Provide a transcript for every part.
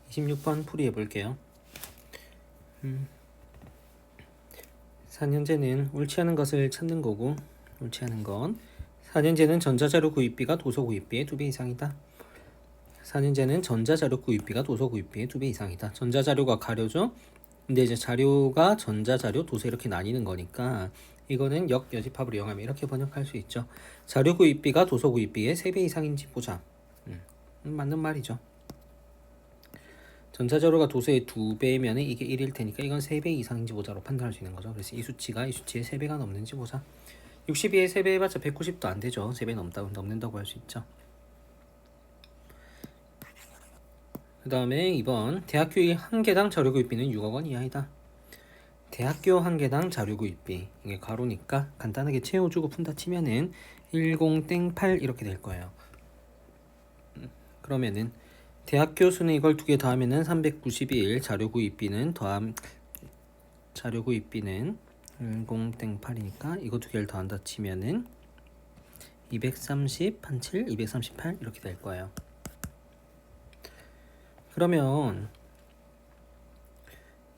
26번 풀이해 볼게요. 4년제는 옳지 않은 것을 찾는 거고, 옳지 않은 건 4년제는 전자자료 구입비가 도서 구입비의 2배 이상이다. 4년제는 전자자료 구입비가 도서 구입비의 2배 이상이다. 전자자료가 가려져. 근데 이제 자료가 전자자료, 도서 이렇게 나뉘는 거니까 이거는 역여집합을 이용하면 이렇게 번역할 수 있죠. 자료 구입비가 도서 구입비의 3배 이상인지 보자. 맞는 말이죠. 전자자료가 도서의 2배면 이게 1일 테니까 이건 3배 이상인지 보자로 판단할 수 있는 거죠. 그래서 이 수치가 이 수치의 3배가 넘는지 보자. 62에 3배 해봤자 190도 안 되죠. 3배 넘는다고 할 수 있죠. 그 다음에 2번 대학교 한 개당 자료 구입비는 6억 원 이하이다. 대학교 한 개당 자료 구입비, 이게 가로니까 간단하게 채워주고 푼다 치면은 10-8 이렇게 될 거예요. 그러면은 대학교 수는 이걸 2개 더하면은 391, 자료 구입비는 10-8이니까 이거 2개를 더한다 치면은 230, 17, 238 이렇게 될 거예요. 그러면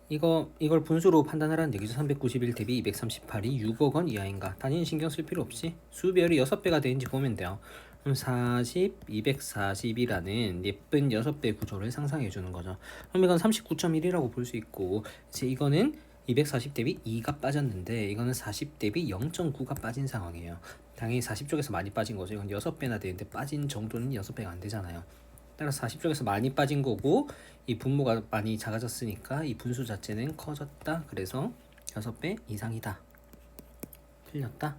이걸 분수로 판단하라는 얘기죠. 391 대비 238이 6억 원 이하인가? 단위는 신경 쓸 필요 없이 수별이 6배가 되는지 보면 돼요. 그럼 40, 240이라는 예쁜 6배 구조를 상상해 주는 거죠. 그럼 이건 39.1이라고 볼 수 있고, 이제 이거는 240 대비 2가 빠졌는데 이거는 40 대비 0.9가 빠진 상황이에요. 당연히 40 쪽에서 많이 빠진 거죠. 이건 6배나 되는데 빠진 정도는 6배가 안 되잖아요. 따라서 40 쪽에서 많이 빠진 거고, 이 분모가 많이 작아졌으니까 이 분수 자체는 커졌다. 그래서 6배 이상이다. 틀렸다.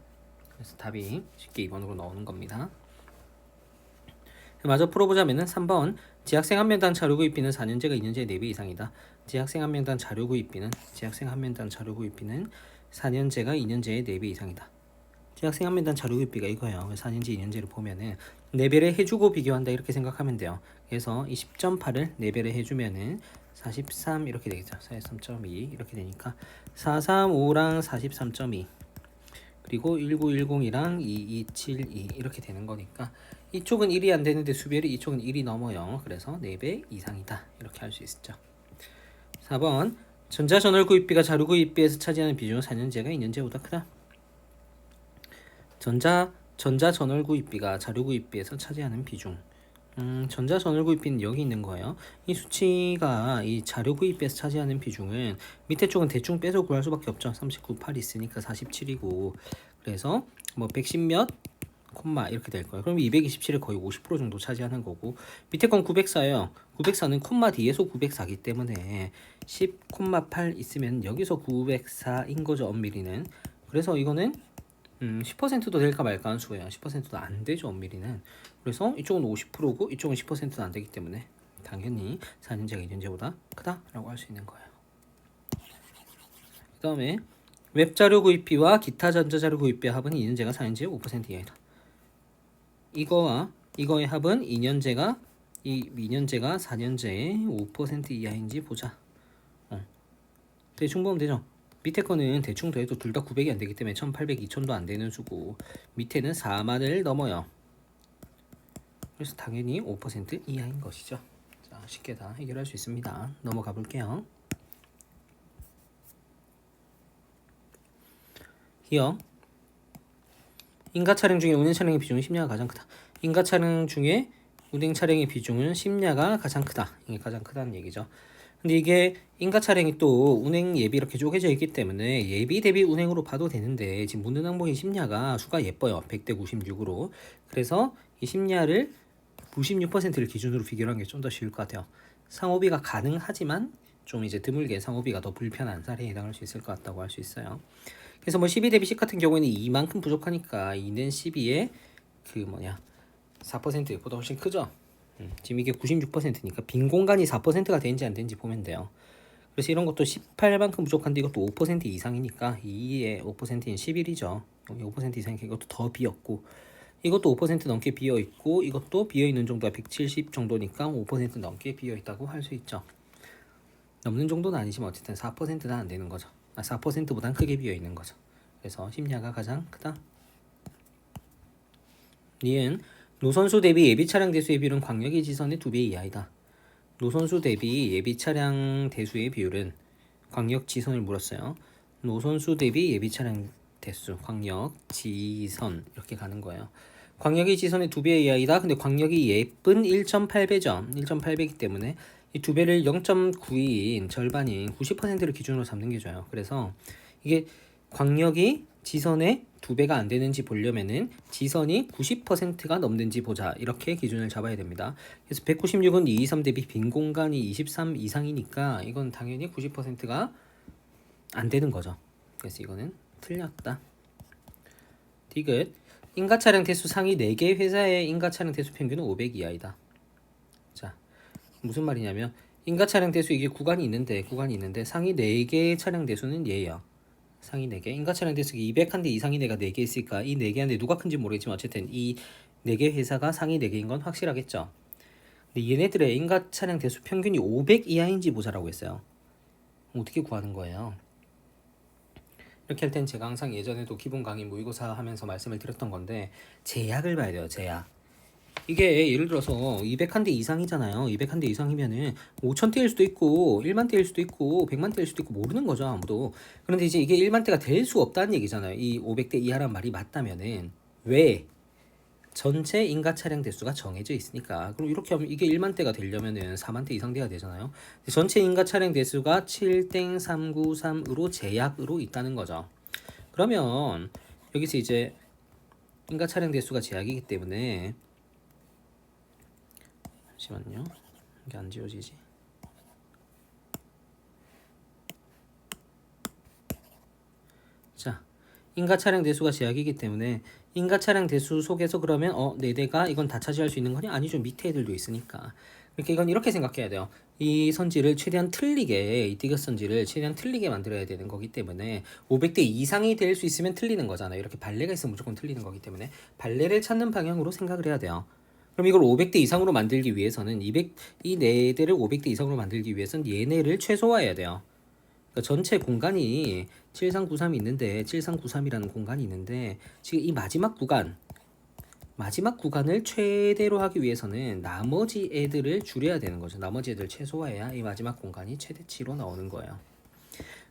그래서 답이 쉽게 2번으로 나오는 겁니다. 마저 풀어보자면은 3번 재학생 한 명당 자료 구입비는 4년제가 2년제의 4배 이상이다. 재학생 한 명당 자료 구입비는 4년제가 2년제의 4배 이상이다. 재학생 한 명당 자료 구입비가 이거예요. 4년제, 2년제를 보면은 4배를 해주고 비교한다 이렇게 생각하면 돼요. 그래서 이 10.8을 4배를 해주면은 43 이렇게 되겠죠. 43.2 이렇게 되니까 435랑 43.2 그리고 1910이랑 2272 이렇게 되는 거니까 이쪽은 1이 안 되는데 수별이 이쪽은 1이 넘어요. 그래서 4배 이상이다 이렇게 할 수 있죠. 4번 전자전월 구입비가 자료 구입비에서 차지하는 비중은 4년제가 2년제보다 크다. 전자전월 구입비가 자료 구입비에서 차지하는 비중. 전자전월 구입비는 여기 있는 거예요. 이 수치가 이 자료 구입비에서 차지하는 비중은 밑에 쪽은 대충 빼서 구할 수밖에 없죠. 39.8 있으니까 47이고, 그래서 뭐 110몇 콤마 이렇게 될 거예요. 그럼 227을 거의 50% 정도 차지하는 거고, 밑에 건 904예요. 904는 콤마 뒤에서 904기 때문에 10,8 있으면 여기서 904인 거죠. 엄밀히는. 그래서 이거는 10%도 될까 말까 한 수예요. 10%도 안 되죠, 엄밀히는. 그래서 이쪽은 50%고 이쪽은 10%도 안 되기 때문에 당연히 4년제가 2년제보다 크다라고 할 수 있는 거예요. 그 다음에 웹자료 구입비와 기타 전자자료 구입비의 합은 2년제가 4년제의 5% 이하이다. 이거의 합은 2년제가 4년제의 5% 이하인지 보자. 대충 보면 되죠. 밑에 거는 대충 더해도 둘 다 900이 안 되기 때문에 1800, 2000도 안 되는 수고, 밑에는 4만을 넘어요. 그래서 당연히 5% 이하인 것이죠. 자, 쉽게 다 해결할 수 있습니다. 넘어가 볼게요. 히어 인가 차량 중에 운행 차량의 비중은 심야가 가장 크다. 인가 차량 중에 운행 차량의 비중은 심야가 가장 크다. 이게 가장 크다는 얘기죠. 근데 이게 인가 차량이 또 운행 예비 이렇게 쪼개져 있기 때문에 예비 대비 운행으로 봐도 되는데, 지금 묻는 항목의 심야가 수가 예뻐요. 100대 96으로. 그래서 이 심야를 96%를 기준으로 비교를 하는 게 좀 더 쉬울 것 같아요. 상호비가 가능하지만 좀 이제 드물게 상호비가 더 불편한 사례에 해당할 수 있을 것 같다고 할 수 있어요. 그래서 뭐 12 대비 10 같은 경우에는 2만큼 부족하니까 2는 12에 4%보다 훨씬 크죠. 지금 이게 96%니까 빈 공간이 4%가 되는지 안 되는지 보면 돼요. 그래서 이런 것도 18만큼 부족한데 이것도 5% 이상이니까 2의 5%인 11이죠. 여기 5% 이상이니까 이것도 더 비었고, 이것도 5% 넘게 비어있고, 이것도 비어있는 정도가 170 정도니까 5% 넘게 비어있다고 할 수 있죠. 넘는 정도는 아니지만 어쨌든 4%는 안 되는 거죠. 4%보단 크게 비어있는 거죠. 그래서 심야가 가장 크다. 니은 노선수 대비 예비 차량 대수의 비율은 광역의 지선의 2배 이하이다. 노선수 대비 예비 차량 대수의 비율은 광역 지선을 물었어요. 노선수 대비 예비 차량 대수, 광역 지선 이렇게 가는 거예요. 광역이 지선의 2배 이하이다. 근데 광역이 예쁜 1.8배죠. 1.8배이기 때문에 이 2배를 0.9인 절반인 90%를 기준으로 잡는 게 좋아요. 그래서 이게 광역이 지선의 2배가 안 되는지 보려면은 지선이 90%가 넘는지 보자. 이렇게 기준을 잡아야 됩니다. 그래서 196은 223 대비 빈 공간이 23 이상이니까 이건 당연히 90%가 안 되는 거죠. 그래서 이거는 틀렸다. 디귿. 인가 차량 대수 상위 4개 회사의 인가 차량 대수 평균은 500 이하이다. 자, 무슨 말이냐면 인가 차량 대수 이게 구간이 있는데 상위 4개의 차량 대수는 얘예요. 상위 4개. 인가 차량 대수가 200한대 이상인 애가 4개 있으니까 이 4개한테 누가 큰지 모르겠지만 어쨌든 이 4개 회사가 상위 4개인 건 확실하겠죠. 근데 얘네들의 인가 차량 대수 평균이 500 이하인지 보자라고 했어요. 어떻게 구하는 거예요? 이렇게 할 땐 제가 항상 예전에도 기본 강의 모의고사 하면서 말씀을 드렸던 건데 제약을 봐야 돼요. 제약. 이게 예를 들어서 200한대 이상이잖아요. 200한대 이상이면은 5,000대일 수도 있고 1만대일 수도 있고 100만대일 수도 있고 모르는 거죠. 아무도. 그런데 이제 이게 1만대가 될 수 없다는 얘기잖아요. 이 500대 이하란 말이 맞다면은 왜? 전체 인가 차량 대수가 정해져 있으니까. 그럼 이렇게 하면 이게 1만대가 되려면은 4만대 이상 돼야 되잖아요. 전체 인가 차량 대수가 7.393으로 제약으로 있다는 거죠. 그러면 여기서 이제 인가 차량 대수가 제약이기 때문에 잠시만요. 이게 안 지워지지. 자, 인가 차량 대수가 제약이기 때문에 인가 차량 대수 속에서 그러면 4대가 이건 다 차지할 수 있는 거니? 아니죠. 밑에 애들도 있으니까. 그러니까 이건 이렇게 생각해야 돼요. 이 선지를 최대한 틀리게, 이 디귿 선지를 최대한 틀리게 만들어야 되는 거기 때문에 500대 이상이 될 수 있으면 틀리는 거잖아요. 이렇게 발레가 있으면 무조건 틀리는 거기 때문에 발레를 찾는 방향으로 생각을 해야 돼요. 그럼 이걸 500대 이상으로 만들기 위해서는 이 4대를 500대 이상으로 만들기 위해서는 얘네를 최소화해야 돼요. 그러니까 전체 공간이 7393이 있는데 7393이라는 공간이 있는데 지금 이 마지막 구간을 최대로 하기 위해서는 나머지 애들을 줄여야 되는 거죠. 나머지 애들 최소화해야 이 마지막 공간이 최대치로 나오는 거예요.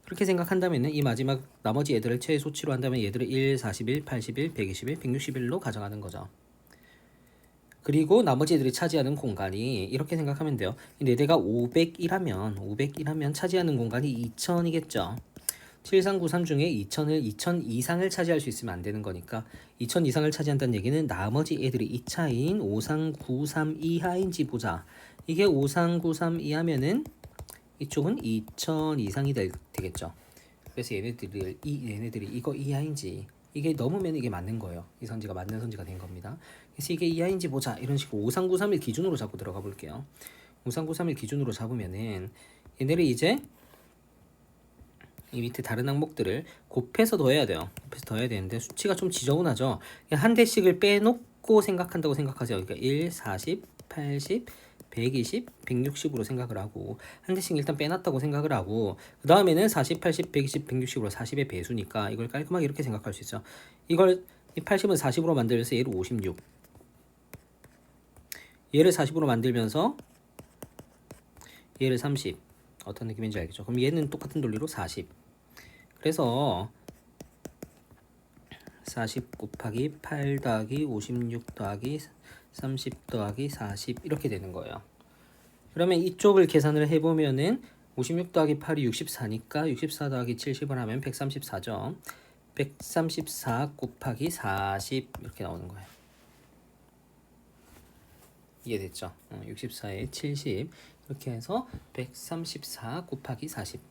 그렇게 생각한다면 이 마지막 나머지 애들을 최소치로 한다면 얘들을 1, 41, 81, 121, 161로 가정하는 거죠. 그리고 나머지 애들이 차지하는 공간이 이렇게 생각하면 돼요. 이 4대가 501하면 차지하는 공간이 2000이겠죠. 7393 중에 2000 이상을 차지할 수 있으면 안 되는 거니까 2000 이상을 차지한다는 얘기는 나머지 애들이 2차인 5393 이하인지 보자. 이게 5393 이하면은 이쪽은 2000 이상이 되겠죠. 그래서 얘네들이 이거 이하인지 이게 넘으면 이게 맞는 거예요. 이 선지가 맞는 선지가 된 겁니다. 그래서 이게 이하인지 보자. 이런 식으로 5393을 기준으로 잡고 들어가 볼게요. 5393을 기준으로 잡으면은 얘네를 이제 이 밑에 다른 항목들을 곱해서 더해야 돼요. 곱해서 더해야 되는데 수치가 좀 지저분하죠. 한 대씩을 빼놓고 생각한다고 생각하세요. 그러니까 1, 40, 80, 120, 160으로 생각을 하고 한 대씩 일단 빼놨다고 생각을 하고 그 다음에는 40, 80, 120, 160으로 40의 배수니까 이걸 깔끔하게 이렇게 생각할 수 있죠. 이걸 이 80은 40으로 만들면서 얘를 56 얘를 40으로 만들면서 얘를 30 어떤 느낌인지 알겠죠? 그럼 얘는 똑같은 논리로 40 그래서 40 곱하기 8 더하기 56 더하기 30 더하기 40 이렇게 되는 거예요. 그러면 이쪽을 계산을 해보면은 56 더하기 8이 64니까 64 더하기 70을 하면 134죠. 134 곱하기 40 이렇게 나오는 거예요. 이해됐죠? 64에 70 이렇게 해서 134 곱하기 40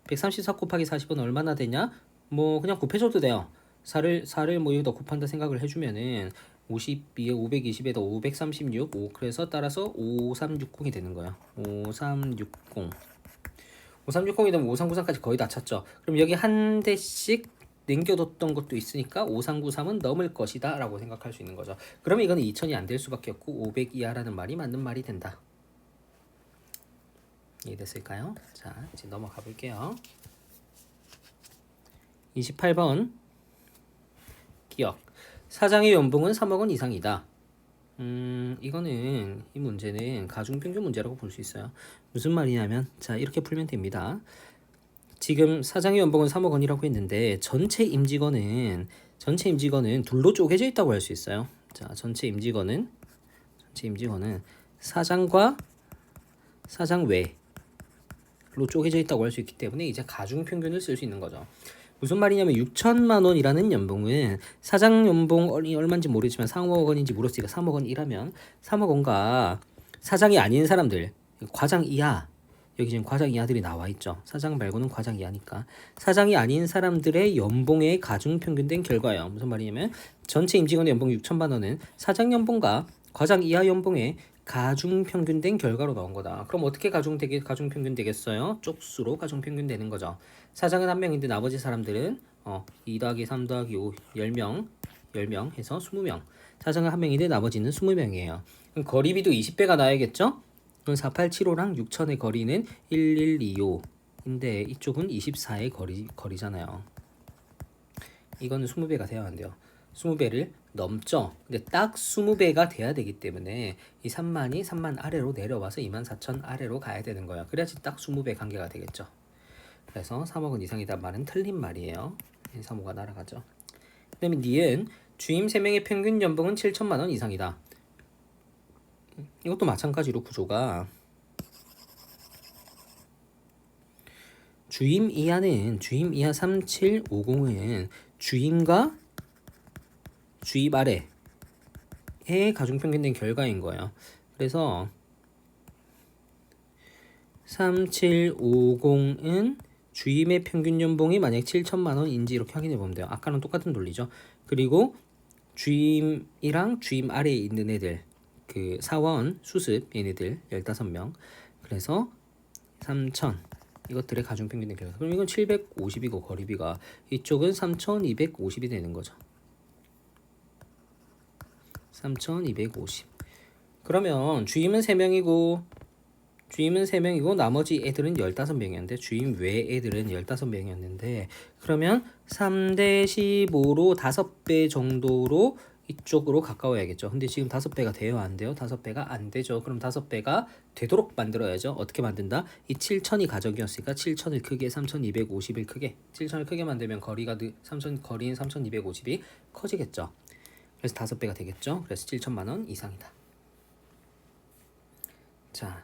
134 곱하기 40은 얼마나 되냐? 뭐 그냥 곱해줘도 돼요. 4를 뭐 여기다 곱한다 생각을 해주면은 52에 520에다 536 그래서 따라서 5360이 되는 거예요. 5360 5360이 되면 5393까지 거의 다 찼죠. 그럼 여기 한 대씩 남겨뒀던 것도 있으니까 5393은 넘을 것이다 라고 생각할 수 있는 거죠. 그러면 이거는 2000이 안 될 수밖에 없고 500 이하라는 말이 맞는 말이 된다. 이해됐을까요? 자, 이제 넘어가 볼게요. 28번 기억. 사장의 연봉은 3억 원 이상이다. 이거는 이 문제는 가중평균 문제라고 볼 수 있어요. 무슨 말이냐면 자 이렇게 풀면 됩니다. 지금 사장의 연봉은 3억 원이라고 했는데 전체 임직원은 둘로 쪼개져 있다고 할 수 있어요. 자 전체 임직원은 사장과 사장 외로 쪼개져 있다고 할 수 있기 때문에 이제 가중평균을 쓸 수 있는 거죠. 무슨 말이냐면 6천만 원이라는 연봉은 사장 연봉이 얼마인지 모르지만 3억 원인지 물었으니까 3억 원이라면 3억 원과 사장이 아닌 사람들 과장 이하 여기 지금 과장 이하들이 나와 있죠. 사장 말고는 과장 이하니까 사장이 아닌 사람들의 연봉의 가중평균된 결과예요. 무슨 말이냐면 전체 임직원의 연봉 6천만 원은 사장 연봉과 과장 이하 연봉의 가중평균된 결과로 나온 거다. 그럼 어떻게 가중평균 되겠어요? 쪽수로 가중평균 되는 거죠. 사장은 한 명인데 나머지 사람들은 2 더하기 3 더하기 5 10명 해서 20명. 사장은 한 명인데 나머지는 20명이에요. 그럼 거리비도 20배가 나야겠죠? 그럼 4875랑 6천의 거리는 1125인데 이쪽은 24의 거리잖아요. 이거는 20배가 돼야 안 돼요. 20배를 넘죠. 근데 딱 20배가 돼야 되기 때문에 이 3만이 3만 아래로 내려와서 24,000 아래로 가야 되는 거야. 그래야지 딱 20배 관계가 되겠죠. 그래서 3억 원 이상이다 말은 틀린 말이에요. 3호가 날아가죠. 그 다음에 니은 주임 3명의 평균 연봉은 7천만 원 이상이다. 이것도 마찬가지로 구조가 주임 이하 3750은 주임과 주임 아래의 가중평균된 결과인 거예요. 그래서 3750은 주임의 평균 연봉이 만약 7천만 원인지 이렇게 확인해 보면 돼요. 아까랑 똑같은 논리죠. 그리고 주임이랑 주임 아래에 있는 애들 그 사원 수습 얘네들 15명 그래서 3천 이것들의 가중평균된 결과. 그럼 이건 750이고 거리비가 이쪽은 3250이 되는 거죠. 3250. 그러면 주임은 3명이고 나머지 애들은 15명이었는데 주임 외 애들은 15명이었는데 그러면 3대 15로 5배 정도로 이쪽으로 가까워야겠죠. 근데 지금 5배가 돼요? 안 돼요? 5배가 안 되죠. 그럼 5배가 되도록 만들어야죠. 어떻게 만든다? 이 7천이 가정이었으니까 7천을 크게 3250을 크게 7천을 크게 만들면 거리가 거리인 3250이 커지겠죠. 그래서 5배가 되겠죠. 그래서 7천만 원 이상이다. 자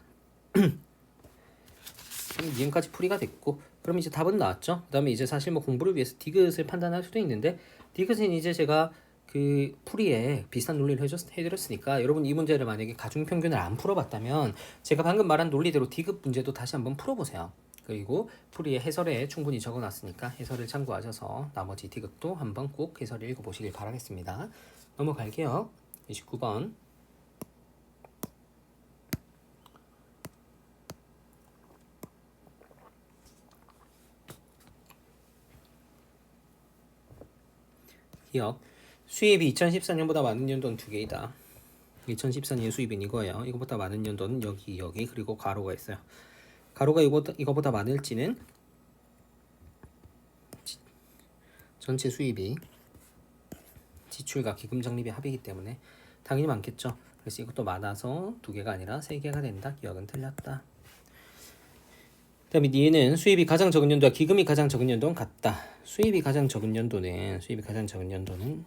니은까지 풀이가 됐고 그럼 이제 답은 나왔죠. 그 다음에 이제 사실 뭐 공부를 위해서 디귿을 판단할 수도 있는데 디귿은 이제 제가 그 풀이에 비슷한 논리를 해드렸으니까 여러분 이 문제를 만약에 가중평균을 안 풀어봤다면 제가 방금 말한 논리대로 디귿 문제도 다시 한번 풀어보세요. 그리고 풀이의 해설에 충분히 적어놨으니까 해설을 참고하셔서 나머지 디귿도 한번 꼭 해설 읽어보시길 바라겠습니다. 넘어갈게요. 29번 기억 수입이 2014년보다 많은 연도는 두 개이다. 2014년 수입은 이거예요. 이거보다 많은 연도는 여기 그리고 가로가 있어요. 가로가 이거보다 많을지는 전체 수입이 지출과 기금 적립의 합이기 때문에 당연히 많겠죠. 그래서 이것도 많아서 두 개가 아니라 세 개가 된다. 기억은 틀렸다. 그 다음에 니는 수입이 가장 적은 연도와 기금이 가장 적은 연도는 같다. 수입이 가장 적은 연도는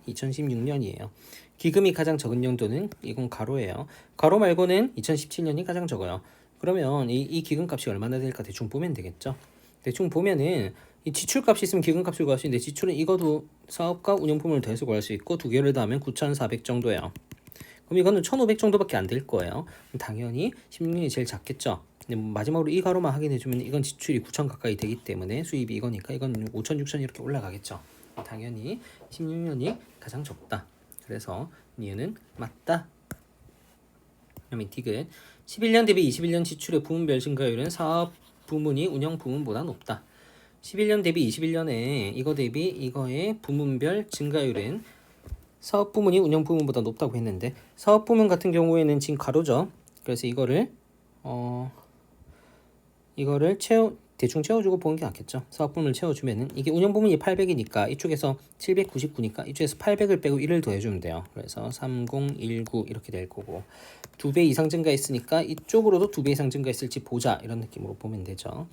2016년이에요. 기금이 가장 적은 연도는 이건 가로예요. 가로 말고는 2017년이 가장 적어요. 그러면 이 기금값이 얼마나 될까 대충 보면 되겠죠. 대충 보면은 이 지출값이 있으면 기금값을 구할 수 있는데 지출은 이것도 사업과 운영부문을 더해서 구할 수 있고 두 개를 더하면 9,400 정도예요. 그럼 이거는 1,500 정도밖에 안 될 거예요. 당연히 16년이 제일 작겠죠. 근데 마지막으로 이 가로만 확인해주면 이건 지출이 9,000 가까이 되기 때문에 수입이 이거니까 이건 5,000, 6,000 이렇게 올라가겠죠. 당연히 16년이 가장 적다. 그래서 니은은 맞다. 그다음에 디귿 11년 대비 21년 지출의 부문별 증가율은 사업 부문이 운영 부문보다 높다. 11년 대비 21년에 이거 대비 이거의 부문별 증가율은 사업 부문이 운영 부문보다 높다고 했는데 사업 부문 같은 경우에는 지금 가로죠. 그래서 이거를 대충 채워주고 보는 게 낫겠죠. 사업부문을 채워주면은 이게 운영부문이 800이니까 이쪽에서 799니까 이쪽에서 800을 빼고 1을 더해주면 돼요. 그래서 3019 이렇게 될 거고 2배 이상 증가했으니까 이쪽으로도 2배 이상 증가했을지 보자 이런 느낌으로 보면 되죠.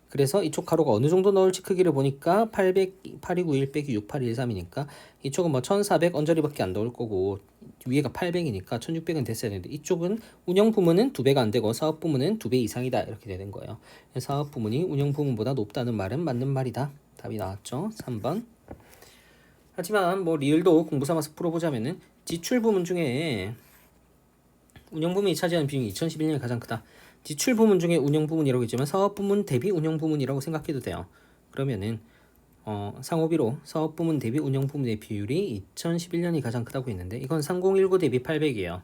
그래서 이쪽 가로가 어느 정도 넣을지 크기를 보니까 800, 8291 빼기 6813이니까 이쪽은 뭐 1400 언저리밖에 안 넣을 거고 위에가 800이니까 1600은 됐어야 되는데 이쪽은 운영 부문은 2배가 안 되고 사업 부문은 2배 이상이다 이렇게 되는 거예요. 사업 부문이 운영 부문보다 높다는 말은 맞는 말이다. 답이 나왔죠. 3번. 하지만 뭐 리을도 공부 삼아서 풀어보자면은 지출 부문 중에 운영 부문이 차지하는 비중이 2011년이 가장 크다. 지출 부문 중에 운영 부문이라고 했지만 사업 부문 대비 운영 부문이라고 생각해도 돼요. 그러면은 상호비로 사업 부문 대비 운영 부문의 비율이 2011년이 가장 크다고 했는데 이건 3019 대비 800이에요.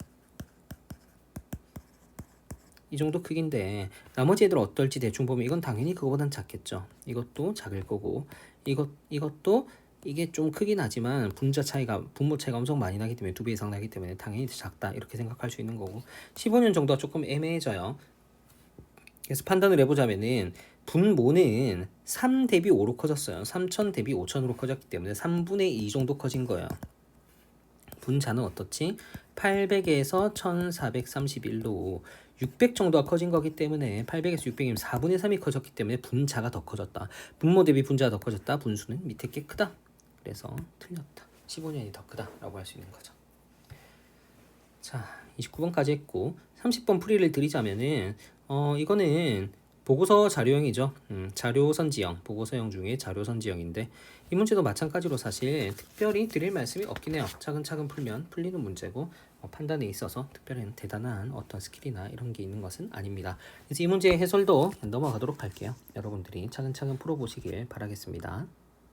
이 정도 크기인데 나머지 애들 어떨지 대충 보면 이건 당연히 그거보단 작겠죠. 이것도 작을 거고 이것도 이게 좀 크긴 하지만 분모 차이가 엄청 많이 나기 때문에 2배 이상 나기 때문에 당연히 작다 이렇게 생각할 수 있는 거고 15년 정도가 조금 애매해져요. 그래서 판단을 해보자면은 분모는 3 대비 5로 커졌어요. 3000 대비 5000으로 커졌기 때문에 3분의 2 정도 커진 거예요. 분자는 어떻지? 800에서 1431로 600 정도가 커진 거기 때문에 800에서 600이면 4분의 3이 커졌기 때문에 분자가 더 커졌다. 분모 대비 분자가 더 커졌다. 분수는 밑에 게 크다. 그래서 틀렸다. 15년이 더 크다라고 할 수 있는 거죠. 자, 29번까지 했고 30번 풀이를 드리자면은 이거는 보고서 자료형이죠. 자료 선지형, 보고서형 중에 자료 선지형인데 이 문제도 마찬가지로 사실 특별히 드릴 말씀이 없긴 해요. 차근차근 풀면 풀리는 문제고 판단에 있어서 특별히 대단한 어떤 스킬이나 이런 게 있는 것은 아닙니다. 그래서 이 문제의 해설도 넘어가도록 할게요. 여러분들이 차근차근 풀어보시길 바라겠습니다.